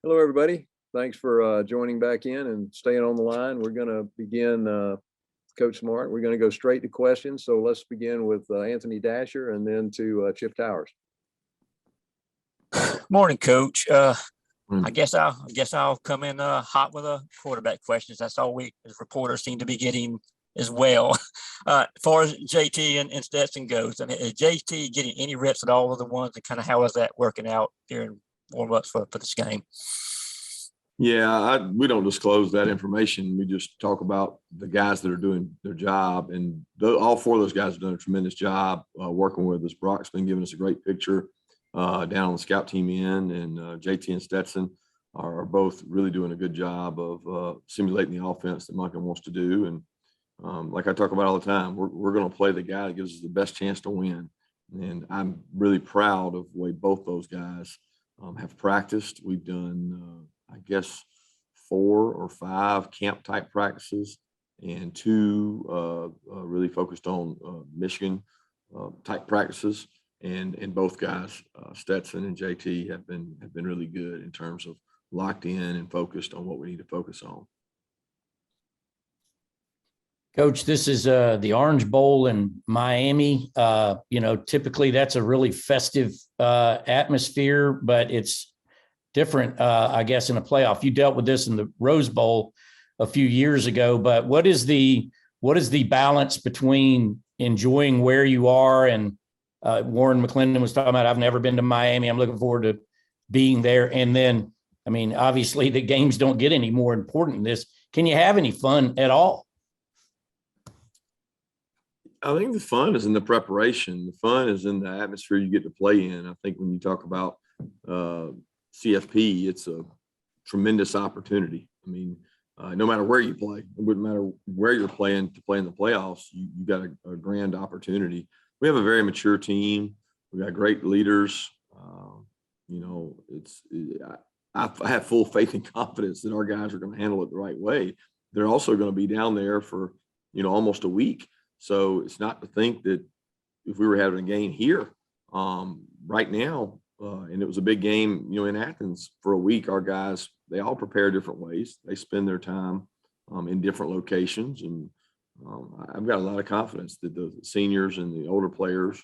Hello, everybody. Thanks for joining back in and staying on the line. We're going to begin, Coach Smart. We're going to go straight to questions. So let's begin with Anthony Dasher and then to Chip Towers. Morning, Coach. I guess I'll come in hot with a quarterback questions. That's all we as reporters seem to be getting as well. As far as JT and Stetson goes, I mean, is JT getting any reps at all of the ones, and kind of how is that working out during warm-ups for this game? Yeah, we don't disclose that information. We just talk about the guys that are doing their job, and all four of those guys have done a tremendous job working with us. Brock's been giving us a great picture down on the scout team end, and JT and Stetson are both really doing a good job of simulating the offense that Monken wants to do. And like I talk about all the time, we're going to play the guy that gives us the best chance to win. And I'm really proud of the way both those guys have practiced. We've done, I guess, 4 or 5 camp type practices and 2 really focused on Michigan type practices. And both guys, Stetson and JT, have been really good in terms of locked in and focused on what we need to focus on. Coach, this is the Orange Bowl in Miami. Typically that's a really festive atmosphere, but it's different, I guess, in a playoff. You dealt with this in the Rose Bowl a few years ago, but what is the balance between enjoying where you are and Warren McClendon was talking about, I've never been to Miami. I'm looking forward to being there. And then, I mean, obviously the games don't get any more important than this. Can you have any fun at all? I think the fun is in the preparation. The fun is in the atmosphere you get to play in. I think when you talk about CFP, it's a tremendous opportunity. I mean, no matter where you play, it wouldn't matter where you're playing to play in the playoffs, you got a grand opportunity. We have a very mature team. We got great leaders. I have full faith and confidence that our guys are going to handle it the right way. They're also going to be down there for, almost a week. So it's not to think that if we were having a game here right now, and it was a big game, in Athens for a week, our guys, they all prepare different ways. They spend their time in different locations. And I've got a lot of confidence that the seniors and the older players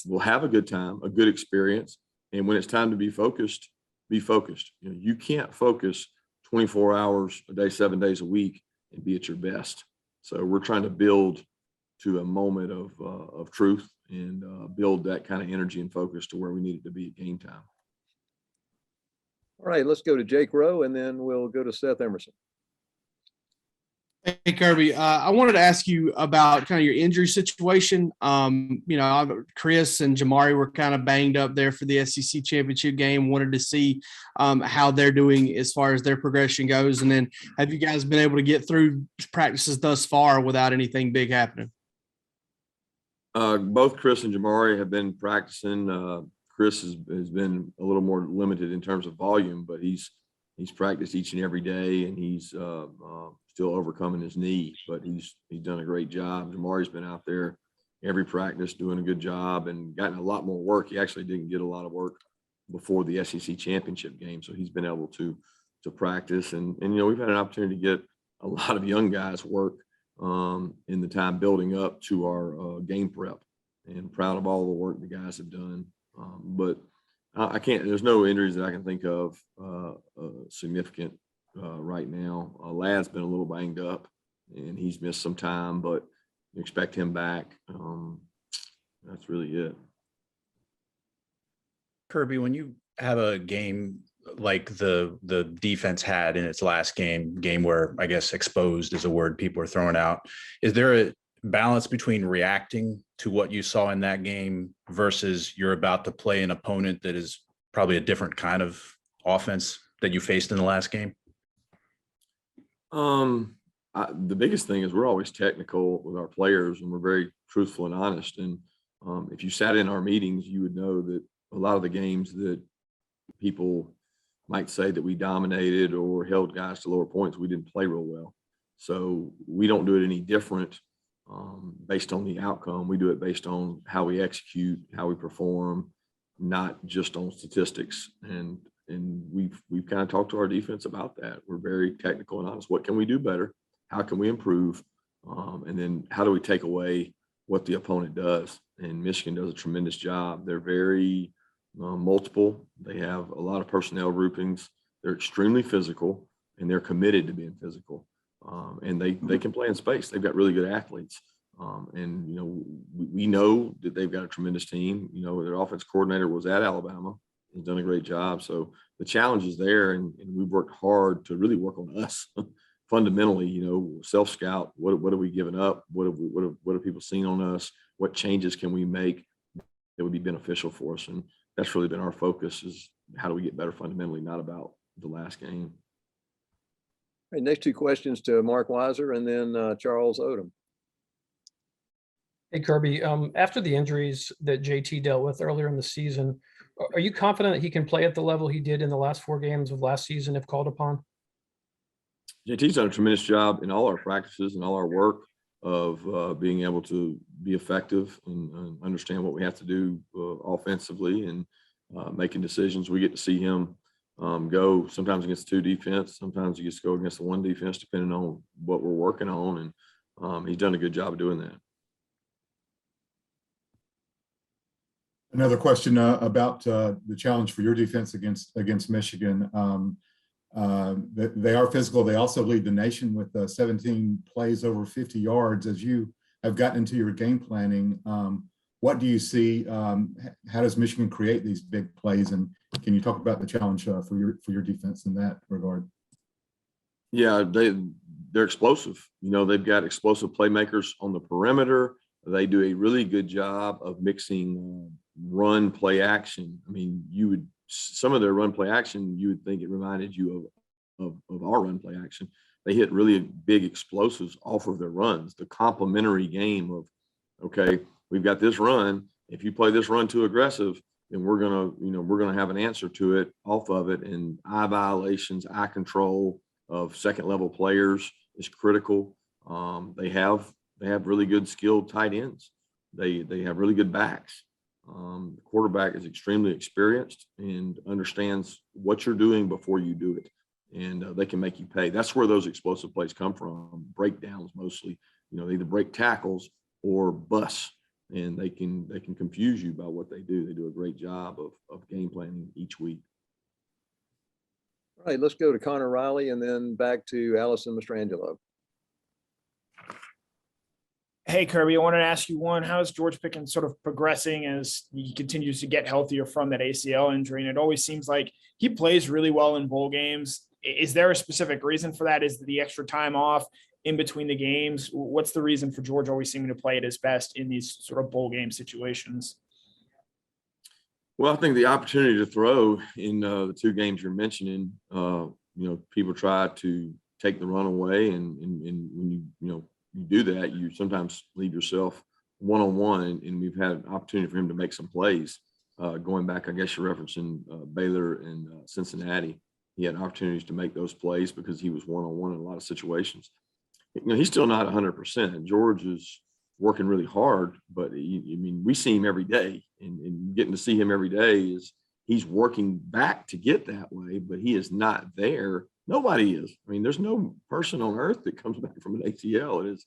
will have a good time, a good experience. And when it's time to be focused, be focused. You can't focus 24 hours a day, 7 days a week and be at your best. So we're trying to build to a moment of truth and build that kind of energy and focus to where we need it to be at game time. All right, let's go to Jake Rowe, and then we'll go to Seth Emerson. Hey, Kirby, I wanted to ask you about kind of your injury situation. Chris and Jamari were kind of banged up there for the SEC championship game. Wanted to see how they're doing as far as their progression goes. And then have you guys been able to get through practices thus far without anything big happening? Both Chris and Jamari have been practicing. Chris has been a little more limited in terms of volume, but he's practiced each and every day, and he's still overcoming his knee, but he's done a great job. Jamari's been out there every practice doing a good job and gotten a lot more work. He actually didn't get a lot of work before the SEC championship game, so he's been able to practice. And we've had an opportunity to get a lot of young guys work in the time building up to our game prep, and proud of all the work the guys have done. But I can't, there's no injuries that I can think of significant right now. Lad's been a little banged up and he's missed some time, but expect him back. That's really it. Kirby, when you have a game like the defense had in its last game where I guess exposed is a word people are throwing out, is there a balance between reacting to what you saw in that game versus you're about to play an opponent that is probably a different kind of offense that you faced in the last game? The biggest thing is we're always technical with our players, and we're very truthful and honest. And if you sat in our meetings, you would know that a lot of the games that people might say that we dominated or held guys to lower points, we didn't play real well. So we don't do it any different based on the outcome. We do it based on how we execute, how we perform, not just on statistics. And we've kind of talked to our defense about that. We're very technical and honest. What can we do better? How can we improve? And then how do we take away what the opponent does? And Michigan does a tremendous job. They're very multiple. They have a lot of personnel groupings. They're extremely physical, and they're committed to being physical. And they can play in space. They've got really good athletes. And, we know that they've got a tremendous team. Their offense coordinator was at Alabama. He's done a great job. So the challenge is there, and we've worked hard to really work on us fundamentally, self-scout. What have we given up? What have people seen on us? What changes can we make that would be beneficial for us? And that's really been our focus, is how do we get better fundamentally, not about the last game. All right, next two questions to Mark Weiser and then Charles Odom. Hey, Kirby, after the injuries that JT dealt with earlier in the season, are you confident that he can play at the level he did in the last 4 games of last season if called upon? JT's done a tremendous job in all our practices and all our work of being able to be effective and understand what we have to do offensively and making decisions. We get to see him go sometimes against 2 defense, sometimes he gets to go against the 1 defense, depending on what we're working on. And he's done a good job of doing that. Another question about the challenge for your defense against Michigan. They are physical. They also lead the nation with 17 plays over 50 yards. As you have gotten into your game planning, what do you see? How does Michigan create these big plays? And can you talk about the challenge for your defense in that regard? Yeah, they're explosive. They've got explosive playmakers on the perimeter. They do a really good job of mixing run play action. I mean, some of their run play action, you would think it reminded you of our run play action. They hit really big explosives off of their runs. The complementary game of, okay, we've got this run. If you play this run too aggressive, then we're gonna have an answer to it off of it. And eye violations, eye control of second level players is critical. They have really good skilled tight ends. They have really good backs. The quarterback is extremely experienced and understands what you're doing before you do it, and they can make you pay. That's where those explosive plays come from. Breakdowns mostly. They either break tackles or bust, and they can confuse you by what they do. They do a great job of game planning each week. All right, let's go to Connor Riley and then back to Allison Mastrangelo. Hey, Kirby, I wanted to ask you one, how is George Pickens sort of progressing as he continues to get healthier from that ACL injury? And it always seems like he plays really well in bowl games. Is there a specific reason for that? Is the extra time off in between the games? What's the reason for George always seeming to play at his best in these sort of bowl game situations? Well, I think the opportunity to throw in the 2 games you're mentioning, people try to take the run away, and when you do that, you sometimes leave yourself one-on-one, and we've had an opportunity for him to make some plays. Going back, I guess you're referencing Baylor and Cincinnati. He had opportunities to make those plays because he was one-on-one in a lot of situations. He's still not 100%. George is working really hard, but we see him every day, and getting to see him every day is he's working back to get that way, but he is not there. Nobody is. There's no person on earth that comes back from an ACL and is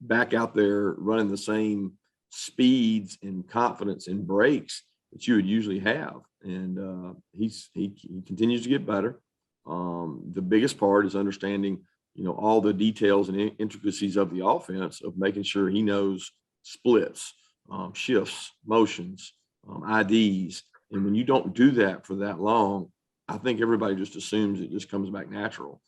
back out there running the same speeds and confidence and breaks that you would usually have. And he continues to get better. The biggest part is understanding, all the details and intricacies of the offense, of making sure he knows splits, shifts, motions, IDs. And when you don't do that for that long, I think everybody just assumes it just comes back natural.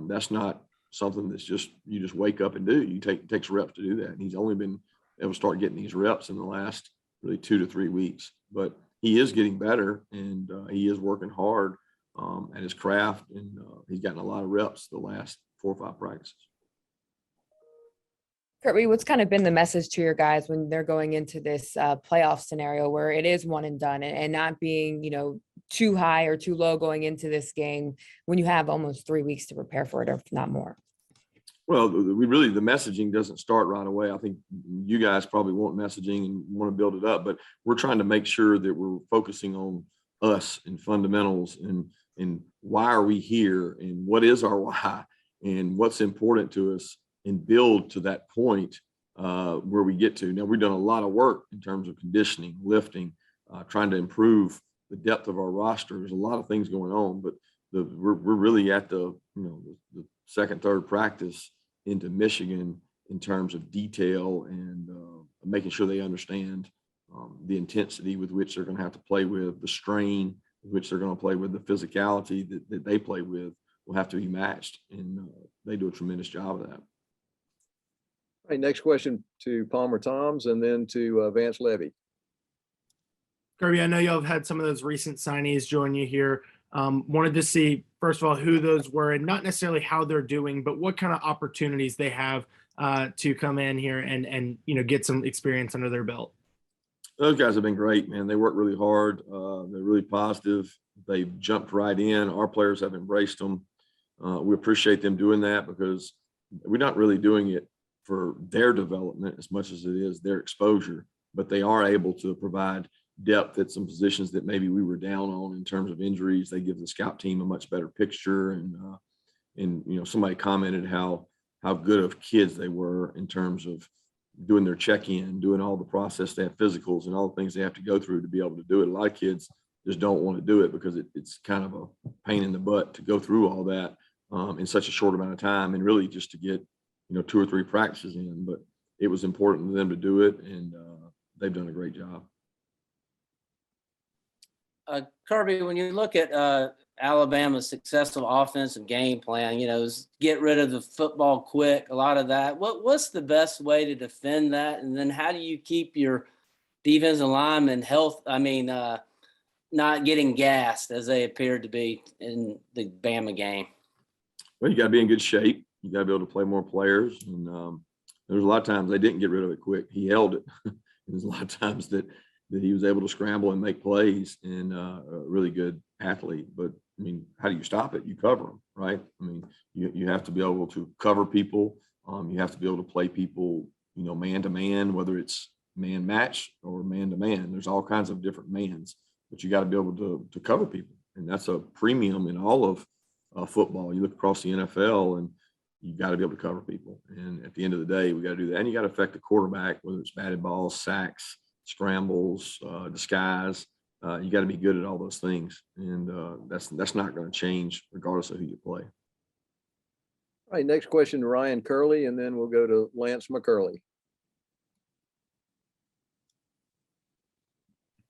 That's not something that's you just wake up and do. It takes reps to do that. And he's only been able to start getting these reps in the last really 2 to 3 weeks. But he is getting better, and he is working hard at his craft, and he's gotten a lot of reps the last 4 or 5 practices. Kirby, what's kind of been the message to your guys when they're going into this playoff scenario where it is one and done, and not being, too high or too low going into this game when you have almost 3 weeks to prepare for it, or if not more? Well, the messaging doesn't start right away. I think you guys probably want messaging and want to build it up, but we're trying to make sure that we're focusing on us and fundamentals and and why are we here and what is our why and what's important to us, and build to that point where we get to. Now, we've done a lot of work in terms of conditioning, lifting, trying to improve the depth of our roster. There's a lot of things going on, but we're really at the second, third practice into Michigan in terms of detail and making sure they understand the intensity with which they're going to have to play with, the strain with which they're going to play with, the physicality that they play with will have to be matched. And they do a tremendous job of that. All right, next question to Palmer Toms and then to Vance Levy. Kirby, I know y'all have had some of those recent signees join you here. Wanted to see, first of all, who those were, and not necessarily how they're doing, but what kind of opportunities they have to come in here and get some experience under their belt. Those guys have been great, man. They work really hard. They're really positive. They've jumped right in. Our players have embraced them. We appreciate them doing that because we're not really doing it for their development as much as it is their exposure, but they are able to provide depth at some positions that maybe we were down on in terms of injuries. They give the scout team a much better picture. And somebody commented how good of kids they were in terms of doing their check-in, doing all the process. They have physicals and all the things they have to go through to be able to do it. A lot of kids just don't want to do it because it's kind of a pain in the butt to go through all that in such a short amount of time, and really just to get 2 or 3 practices in. But it was important to them to do it, and they've done a great job. Kirby, when you look at Alabama's successful offensive game plan, is get rid of the football quick, a lot of that. What's the best way to defend that? And then how do you keep your defensive linemen not getting gassed as they appeared to be in the Bama game? Well, you got to be in good shape. You got to be able to play more players. And there's a lot of times they didn't get rid of it quick. He held it. There's a lot of times that he was able to scramble and make plays, and a really good athlete. But how do you stop it? You cover them, right? You have to be able to cover people. You have to be able to play people, man to man, whether it's man match or man to man. There's all kinds of different mans, but you got to be able to cover people. And that's a premium in all of football. You look across the NFL and you got to be able to cover people. And at the end of the day, we got to do that. And you got to affect the quarterback, whether it's batted balls, sacks, scrambles, disguise. You got to be good at all those things. And that's not going to change regardless of who you play. All right, next question to Ryan Curley, and then we'll go to Lance McCurley.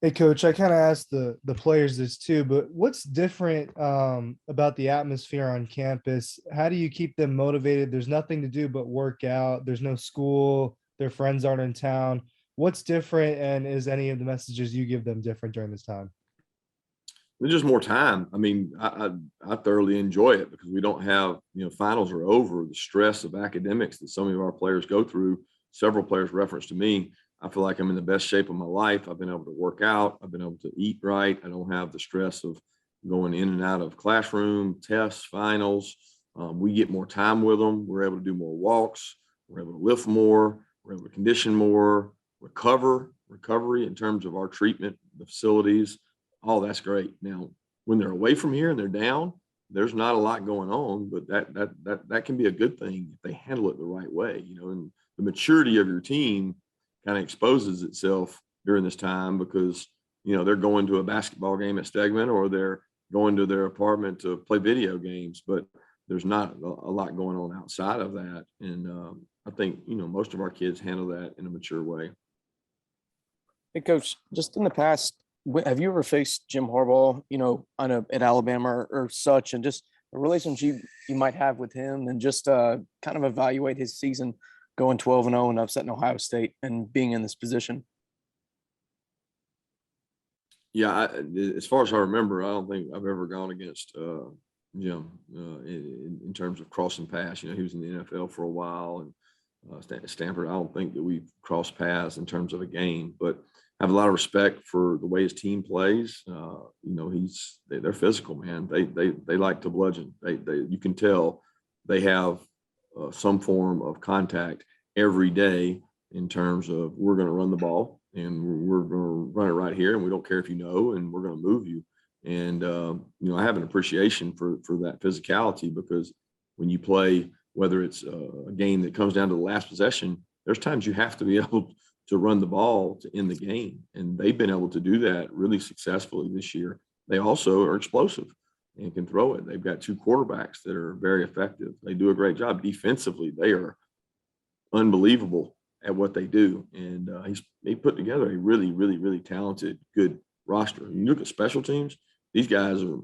Hey, Coach, I kind of asked the players this too, but what's different about the atmosphere on campus? How do you keep them motivated? There's nothing to do but work out. There's no school. Their friends aren't in town. What's different, and is any of the messages you give them different during this time? There's just more time. I thoroughly enjoy it because we don't have, finals are over. The stress of academics that some of our players go through, several players referenced to me. I feel like I'm in the best shape of my life. I've been able to work out. I've been able to eat right. I don't have the stress of going in and out of classroom, tests, finals. We get more time with them. We're able to do more walks. We're able to lift more. We're able to condition more, recovery in terms of our treatment, the facilities. All that's great. Now, when they're away from here and they're down, there's not a lot going on, but that can be a good thing if they handle it the right way, and the maturity of your team kind of exposes itself during this time because, they're going to a basketball game at Stegman or they're going to their apartment to play video games, but there's not a lot going on outside of that. And I think, most of our kids handle that in a mature way. Hey, Coach, just in the past, have you ever faced Jim Harbaugh, at Alabama or such, and just a relationship you might have with him and just kind of evaluate his season going 12-0 and upsetting Ohio State and being in this position? Yeah, as far as I remember, I don't think I've ever gone against Jim in terms of crossing paths. He was in the NFL for a while, and Stanford, I don't think that we've crossed paths in terms of a game, but I have a lot of respect for the way his team plays. They're physical, man. They like to bludgeon. You can tell they have some form of contact every day in terms of we're going to run the ball and we're going to run it right here, and we don't care if and we're going to move you. And, I have an appreciation for that physicality, because when you play, whether it's a game that comes down to the last possession, there's times you have to be able to run the ball to end the game. And they've been able to do that really successfully this year. They also are explosive and can throw it. They've got 2 quarterbacks that are very effective. They do a great job defensively. They are unbelievable at what they do. And he put together a really, really, really talented, good roster. When you look at special teams, these guys are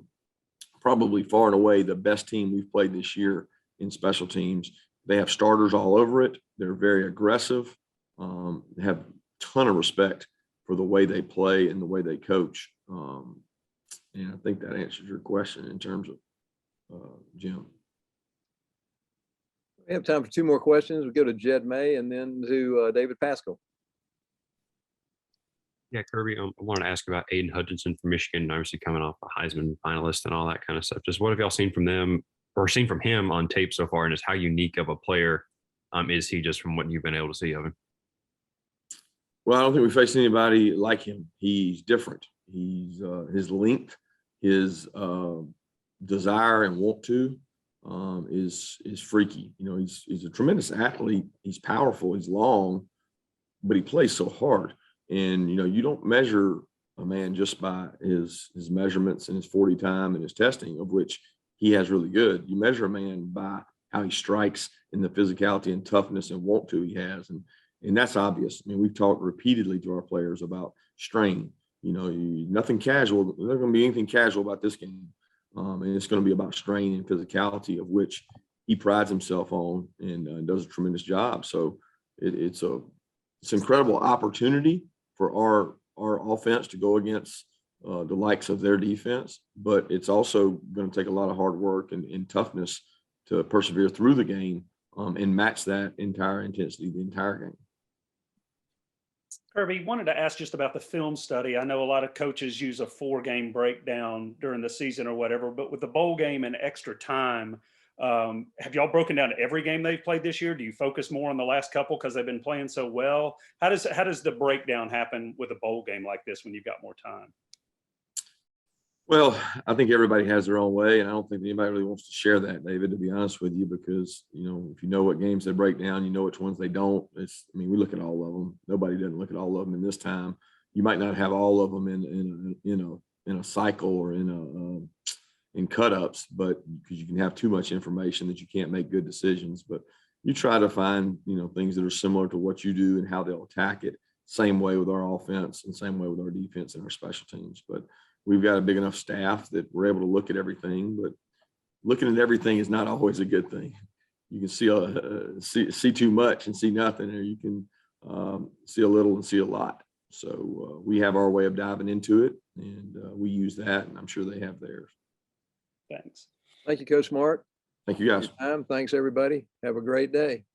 probably far and away the best team we've played this year in special teams. They have starters all over it. They're very aggressive. They have a ton of respect for the way they play and the way they coach. And I think that answers your question in terms of Jim. We have time for 2 more questions. We'll go to Jed May and then to David Pascal. Yeah, Kirby, I wanted to ask about Aiden Hutchinson from Michigan, obviously coming off a Heisman finalist and all that kind of stuff. Just what have y'all seen from them or seen from him on tape so far, and just how unique of a player is he, just from what you've been able to see of him? Well, I don't think we faced anybody like him. He's different. He's his length, his desire and want to is freaky. He's a tremendous athlete. He's powerful. He's long, but he plays so hard. And you don't measure a man just by his measurements and his 40 time and his testing, of which he has really good. You measure a man by how he strikes and the physicality and toughness and want to he has. And that's obvious. I mean, we've talked repeatedly to our players about strain. Nothing casual. There's not going to be anything casual about this game. And it's going to be about strain and physicality, of which he prides himself on and does a tremendous job. So it's an incredible opportunity for our offense to go against the likes of their defense, but it's also going to take a lot of hard work and toughness to persevere through the game and match that entire intensity the entire game. Kirby, wanted to ask just about the film study. I know a lot of coaches use a 4-game breakdown during the season or whatever, but with the bowl game and extra time, have y'all broken down every game they've played this year? Do you focus more on the last couple because they've been playing so well? How does the breakdown happen with a bowl game like this when you've got more time? Well, I think everybody has their own way, and I don't think anybody really wants to share that, David, to be honest with you, because, if you know what games they break down, you know which ones they don't. We look at all of them. Nobody doesn't look at all of them in this time. You might not have all of them in a cycle or in cut-ups, but because you can have too much information that you can't make good decisions. But you try to find, things that are similar to what you do and how they'll attack it. Same way with our offense and same way with our defense and our special teams. But we've got a big enough staff that we're able to look at everything, but looking at everything is not always a good thing. You can see too much and see nothing, or you can see a little and see a lot. So we have our way of diving into it, and we use that, and I'm sure they have theirs. Thanks. Thank you, Coach Smart. Thank you, guys. Thanks, everybody. Have a great day.